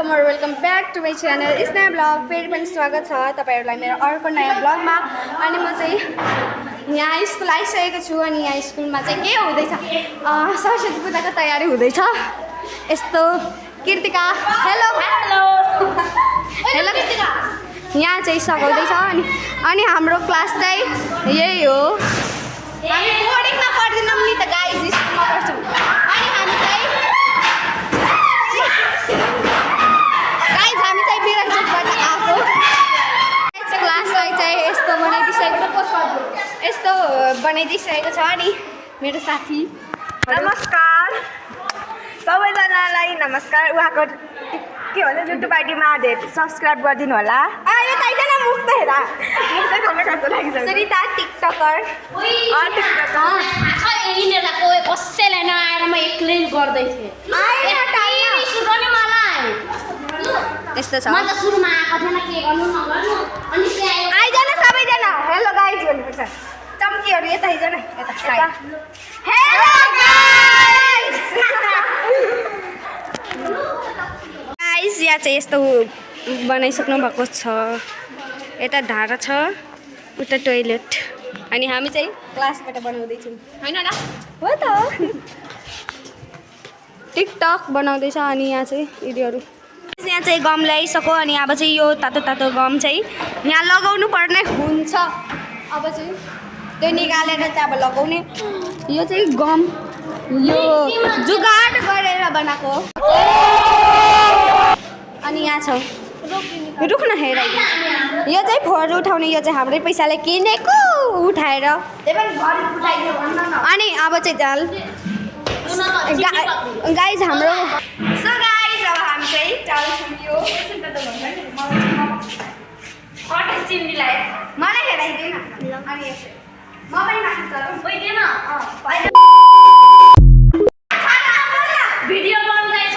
Welcome back to my channel Sneha blog. फेरि पनि स्वागत छ तपाईहरुलाई मेरो अर्को नयाँ ब्लगमा। अनि म चाहिँ यहाँ स्कुल आइसकेको छु अनि यहाँ स्कुलमा चाहिँ के हुँदैछ, सरस्वती पूजाको तयारी हुँदैछ। यस्तो Kritika hello hello hello Kritika यहाँ चाहिँ सघाउँदैछ अनि हाम्रो क्लास चाहिँ यही हो। हामी बोर्डिङमा पढ्दैनौँ नि त गाइज, स्कुलमा पढ्छौँ। अनि हामी चाहिँ क्लासलाई चाहिँ यस्तो बनाइदिइसकेको छ। अनि मेरो साथी नमस्कार सबैजनालाई नमस्कार। उहाँको के भन्छ युट्युब आइडीमा सब्सक्राइब गरिदिनु होला। यो ताइजना मुख त हेर, मुख त खान कस्तो लागिसक्यो। सरिता टिकटकर कसैलाई नआएर म एक्लै गर्दै थिएँ। यस्तो छ। म त सुरुमा आएको थिएन के गर्नु नगर्नु, अनि चाहिँ आइजना सबैजना हेलो गाइज भन्नुपर्छ। चम्कीहरू यता आइजना यता। हेलो गाइज गाइज यहाँ चाहिँ यस्तो बनाइसक्नु भएको छ। यता धारा छ, उता टोइलेट। अनि हामी चाहिँ क्लासबाट बनाउँदैछौँ होइन र? हो त टिकटक बनाउँदैछ। अनि यहाँ चाहिँ यिनीहरू यहाँ चाहिँ गम ल्याइसक्यो। अनि अब चाहिँ यो तातो तातो गम चाहिँ यहाँ लगाउनु पर्ने हुन्छ। अब चाहिँ त्यो निकालेर चाहिँ अब लगाउने। यो चाहिँ गम यो जुगाड गरेर बनाएको। अनि यहाँ छ रुख्न हेर, यो चाहिँ फोहोर उठाउने, यो चाहिँ हाम्रै पैसाले किनेको उठाएर। अनि अब चाहिँ जाल गाइज हाम्रो सो गाइज अब हामी चाहिँ चाल छुट्यो। मलाई हेराइदिएन अनि म पनि राख्छु भिडियो बनाउँदैछ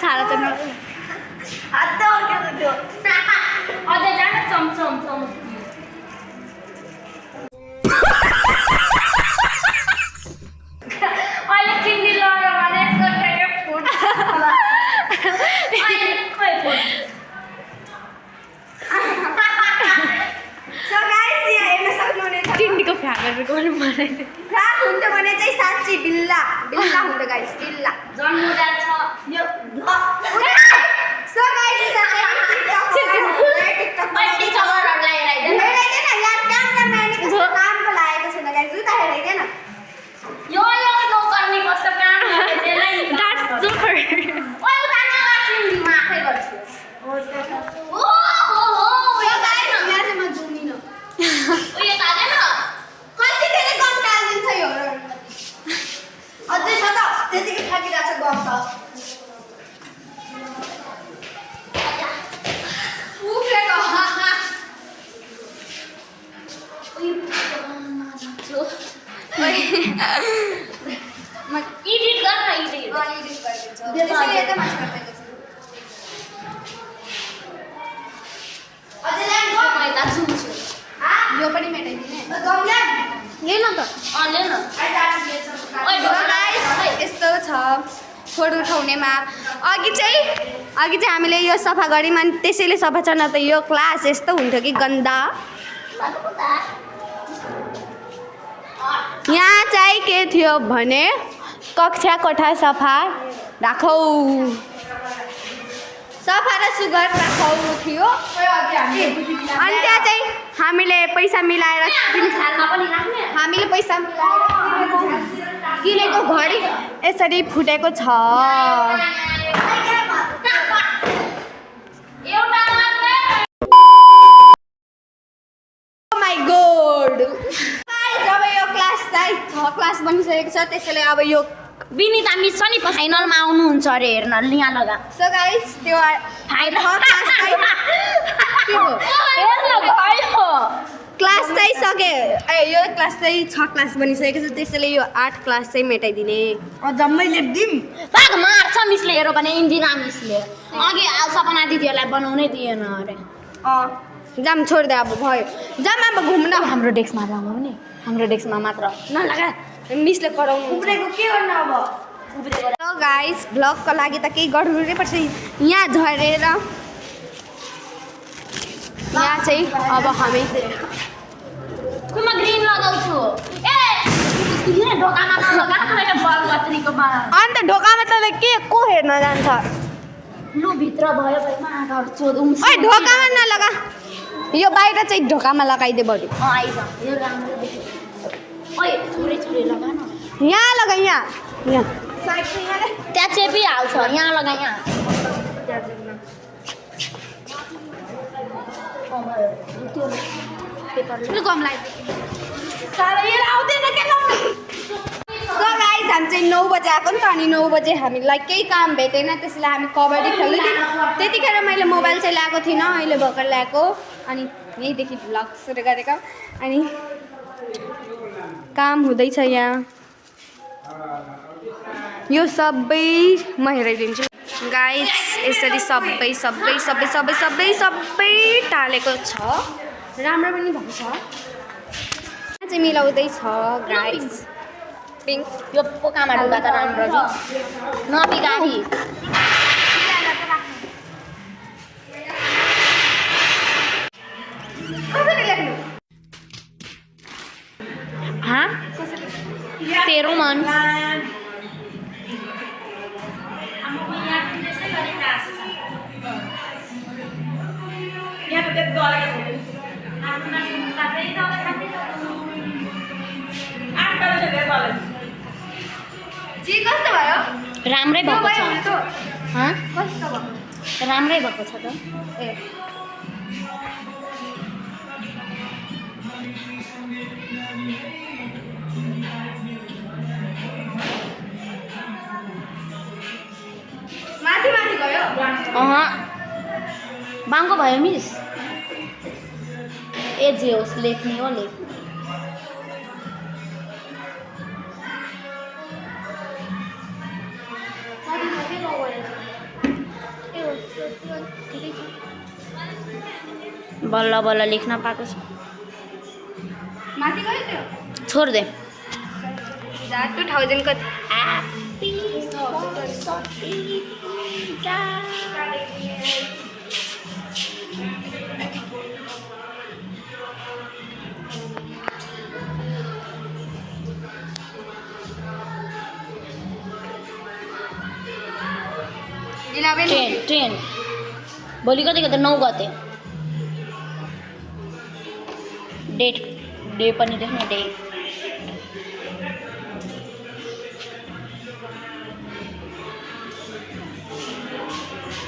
सारा चाहिँ अझै जान चम्चम अहिले चिन्नी लगाएर भने यसको फुट सो गाइज यहाँ हेर्न सक्नुहुनेछ चिन्नीको फ्यानहरू गर्नु मलाई फ्यान हुन्थ्यो भने चाहिँ साँच्ची बिल्ला बिल्ला हुन्थ्यो गाइज, बिल्ला जन्मुदा छ यो सो गाइज टिकटक टिचरहरूलाई हेराइदिनु हेराइदेन यहाँ क्यामेराम्यानले कस्तो कामको लागेको छैन गाइज, जुत्ता हेराइदेन। यो नगर्ने कस्तो काम द्याट्स सुपर ओइ उतामा चिन्नीमा आफै गर्छु ओ यो गाइज यहाँ चाहिँ म जुमिन उयो तादेन कति धेरै गम टालिदिन्छ यो अझै छ त त्यतिकै थाकिरहेको छ गम त। उफ्रेको एडिट गर्न एडिट त्यसैले यता माथि गरिदिएको छु। अझै ल्यान्ड गम म यता जुम्छु यो पनि मेटाइदिने गम ल्यान्ड ले न त ले न ओइ गाइस यस्तो छ फोटो उठाउनेमा। अघि चाहिँ हामीले यो सफा गऱ्यौँ अनि त्यसैले सफा छ, न त यो क्लास यस्तो हुन्थ्यो कि गन्दा। यहाँ चाहिँ के थियो भने कक्षा कोठा सफा राखौ, सफा र सुग्घर राखौ थियो। अनि त्यहाँ चाहिँ हामीले पैसा मिलाएर हामीले पैसा मिलाएर किनेको घडी यसरी फुटेको छ। माई गॉड जब यो क्लास चाहिँ 6 क्लास बनिसकेको छ, त्यसैले अब यो विनिता मिस छ नि फाइनलमा आउनुहुन्छ अरे हेर्न लिया लगा। सो गाइस त्यो क्लास चाहिँ सके यो क्लास चाहिँ 6 क्लास बनिसकेको छ, त्यसैले यो 8 क्लास चाहिँ मेटाइदिने। जम्मै लेखिदिउँ पाक मार्छ मिसले हेरो भने इन्दिरा मिसले अघि सपना दिदीहरूलाई बनाउनै दिएन अरे। जाम छोड्दे अब भयो, जाम अब घुम्न। हाम्रो डेस्कमा लगाउने, हाम्रो डेस्कमा मात्र नलगा मिसले कराउनु उब्रेको के गर्नु अब So guys, भ्लगको लागि त केही गर्नै पर्छ यहाँ झरेर यहाँ चाहिँ अब हामी कुमा ग्रीन लगाउँछु ए किन ढोकामा नलगा मैले बल गत्रीको बा अन्त ढोकामा तँलाई के को हेर्न जान्छ लु भित्र भयो भएमा घर चोदौँ ओइ ढोकामा नलगा यो बाहिर चाहिँ ढोकामा लगाइदे बरु आइज यो राम्रो देखियो ओइ थोरै थोरै लगा न यहाँ लगा यहाँ त्यहाँ चेपिहाल्छ यहाँ लगा यहाँ सो गाइस हामी चाहिँ 9 बजे आएको नि त अनि 9 बजे हामीलाई केही काम भेटेन त्यसैले हामी कबड्डी खेल्दै थियौँ त्यतिखेर मैले मोबाइल चाहिँ ल्याएको थिइनँ अहिले भर्खर ल्याएको अनि यहीँदेखि भ्लग सुरु गरेको अनि काम हुँदैछ यहाँ यो सबै म हेराइदिन्छु गाइस यसरी सबै सबै सबै सबै सबै सबै टालेको छ राम्रो पनि भएको छ चाहिँ मिलाउँदैछ गाइस पिङ्क यो पोकामा ढुका त राम्रो नबिगारी हाँ तेरो मन कस्तो भयो राम्रै भएको छ हाँ कस्तो भयो राम्रै भएको छ त ए माथि माथि गयो बाङ्गो भयो मिस ए जे होस् लेख्ने हो लेख बल्ल बल्ल लेख्न पाएको छ माथि गयो त्यो छोड दे 2000 को ट्रेन भोलि कतिको त 9 गते डेट डे पनि लेख्ने डे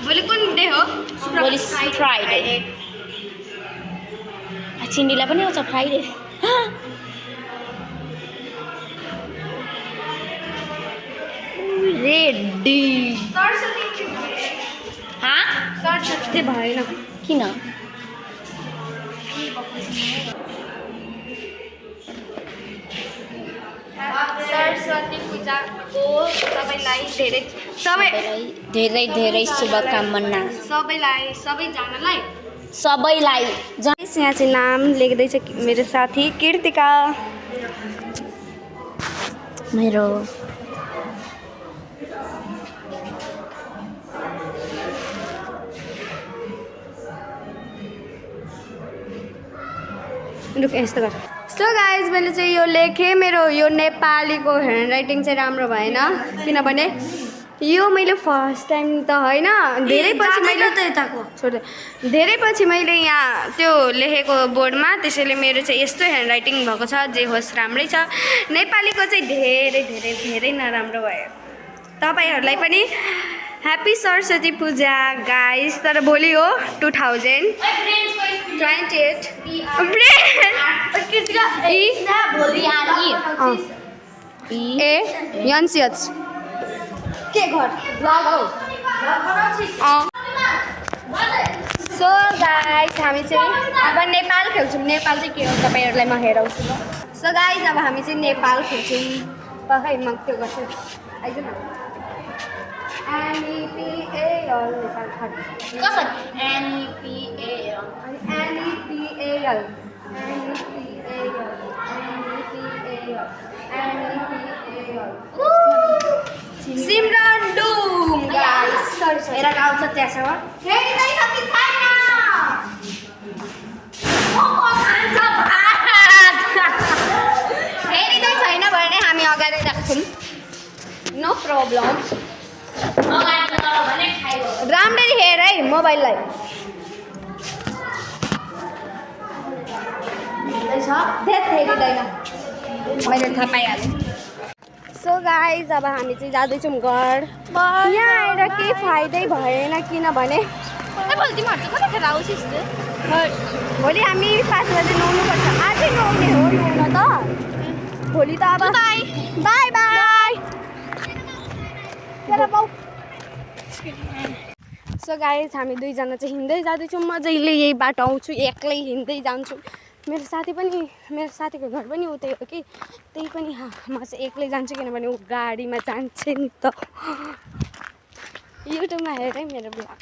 भोलि कुन डे हो भोलि फ्राइडे चिन्डीलाई पनि आउँछ फ्राइडे रेडी हाँ सरस्वती भएन किन सरस्वती पूजाको सबैलाई धेरै धेरै शुभकामना सबैजनालाई सबैलाई यहाँ चाहिँ नाम लेख्दैछ मेरो साथी कीर्तिका मेरो लुक यस्तो गर सो गाइज मैले चाहिँ यो लेखेँ मेरो यो नेपालीको ह्यान्ड राइटिङ चाहिँ राम्रो भएन किनभने यो मैले फर्स्ट टाइम त होइन धेरै पछि मैले छोड्दै धेरै पछि मैले यहाँ त्यो लेखेको बोर्डमा त्यसैले मेरो चाहिँ यस्तो ह्यान्ड राइटिङ भएको छ जे होस् राम्रै छ नेपालीको चाहिँ धेरै धेरै धेरै नराम्रो भयो तपाईँहरूलाई पनि ह्याप्पी सरस्वती पूजा गाइस तर भोलि हो 2028 एनसिएच के घर ब्लग हौ सो गाइस हामी चाहिँ अब नेपाल खेल्छौँ नेपाल चाहिँ के हो तपाईँहरूलाई म हेराउँछु ल सो गाइस अब हामी चाहिँ नेपाल खेल्छौँ खै म त्यो गर्छु आइज न NEPAL नेपाल कसरी NEPAL सिमरन डुम गाइस सरी हेर आउँछ त्यहाँसम्म हेर्दै छ कि छैन हेरिँदै छैन भने हामी अगाडि राख्छौँ नो प्रब्लम राम्ररी हेर है मोबाइललाई हेरिँदैन मैले थाहा पाइहालेँ सो गाइज अब हामी चाहिँ जाँदैछौँ घर यहाँ आएर केही फाइदै भएन किनभने भोलि हामी 5 बजे नुहाउनुपर्छ आजै नुहाउने हो नुहाउन त भोलि त अब by by by so guys हामी दुईजना चाहिँ हिँड्दै जाँदैछौँ मजाले यही बाटो आउँछु एक्लै हिँड्दै जान्छु मेरो साथीको घर पनि उतै हो कि त्यही पनि म चाहिँ एक्लै जान्छु किनभने ऊ गाडीमा जान्छ नि त युट्युबमा हेर है मेरो ब्लग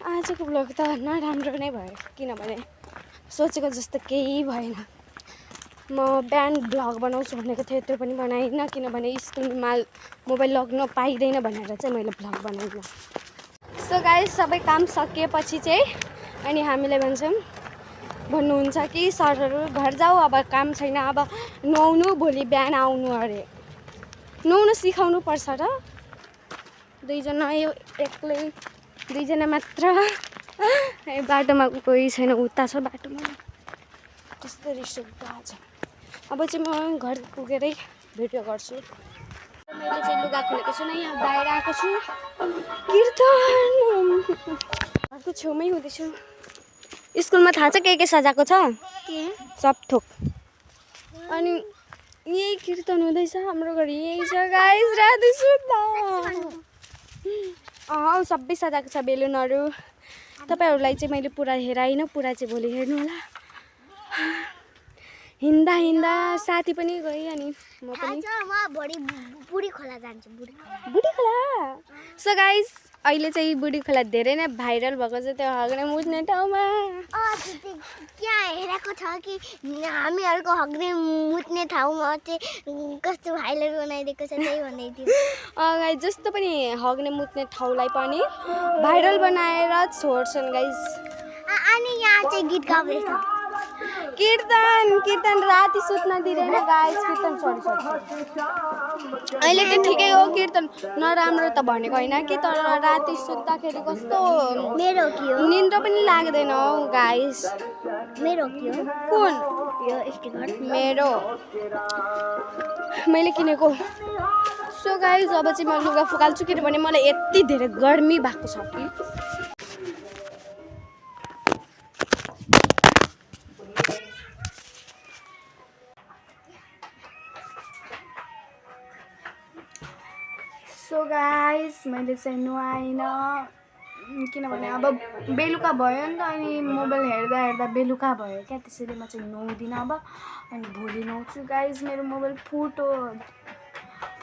आजको ब्लग त नराम्रो नै भयो किनभने सोचेको जस्तो केही भएन म बिहान ब्लग बनाउँछु भनेको थिएँ त्यो पनि बनाइनँ किनभने स्कुलमा मोबाइल लग्न पाइँदैन भनेर चाहिँ मैले ब्लग बनाइनँ सो गाइस सबै काम सकिएपछि चाहिँ अनि हामीलाई भन्नुहुन्छ कि सरहरू घर जाऊ अब काम छैन अब नुहाउनु भोलि बिहान आउनु अरे नुहाउनु सिकाउनु पर्छ र दुईजना यो एक्लै दुईजना मात्र बाटोमा कोही छैन उता छ बाटोमा त्यस्तो रिस उठ्छ आज अब चाहिँ म घर पुगेरै भिडियो गर्छु मैले चाहिँ लुगा खोलेको छु न यहाँ बाहिर आएको छु कीर्तन घरको छेउमै हुँदैछु स्कुलमा थाहा छ के सजाएको छ सब थोक अनि यही कीर्तन हुँदैछ हाम्रो घर यही छ गाइस राति सुत्दा सबै सजाएको छ बेलुनहरू तपाईँहरूलाई चाहिँ मैले पुरा हेराइनँ पुरा चाहिँ भोलि हेर्नु होला हिँड्दा हिँड्दा साथी पनि गएँ अनि म पनि बुढी खोला जान्छु बुढी खोला सो गाइस अहिले चाहिँ बुढी खोला धेरै नै भाइरल भएको छ त्यो हग्ने मुत्ने ठाउँमा त्यहाँ हेरेको छ कि हामीहरूको हग्ने मुत्ने ठाउँमा चाहिँ कस्तो भाइरल बनाइदिएको छ त्यही भन्दै थियो गाइस जस्तो पनि हग्ने मुत्ने ठाउँलाई पनि भाइरल बनाएर छोड्छन् गाइस अनि यहाँ चाहिँ गीत गाउँदैछ कीर्तन राति सुत्न दिँदैन गाइस कीर्तन छोडी अहिले त ठिकै हो कीर्तन नराम्रो त भनेको होइन कि तर राति सुत्दाखेरि कस्तो मेरो के हो निन्द्रा पनि लाग्दैन हौ गाइस मेरो के हो कुन यो स्टिकर मेरो मैले किनेको सो गाइस अब चाहिँ म लुगा फुकाल्छु किनभने मलाई यति धेरै गर्मी भएको छ कि सो गाइस मैले चाहिँ नुहाइनँ किनभने अब बेलुका भयो नि त अनि मोबाइल हेर्दा बेलुका भयो क्या त्यसैले म चाहिँ नुहाउँदिनँ अब अनि भोलि नुहाउँछु गाइस मेरो मोबाइल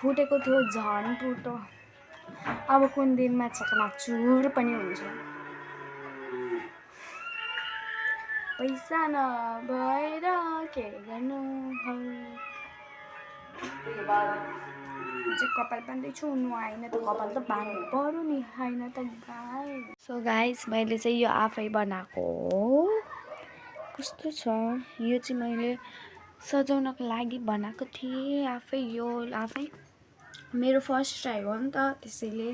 फुटेको थियो झन् फुटो अब कुन दिनमा चकनाचुर पनि हुन्छ पैसा नभएर के गर्नु चाहिँ कपाल बान्दैछु नुहाइन त कपाल त बान्नु पर्यो नि होइन त गाइस सो गाइस मैले चाहिँ यो आफै बनाएको कस्तो छ यो चाहिँ मैले सजाउनको लागि बनाएको थिएँ आफै मेरो फर्स्ट ट्राई हो नि त त्यसैले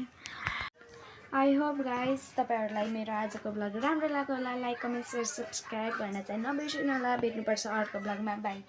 आई होप गाइस तपाईँहरूलाई मेरो आजको ब्लग राम्रो लाग्यो होला लाइक कमेन्ट सेयर सब्सक्राइब गर्न चाहिँ नबिर्सिनु होला भेट्नुपर्छ अर्को ब्लगमा बाई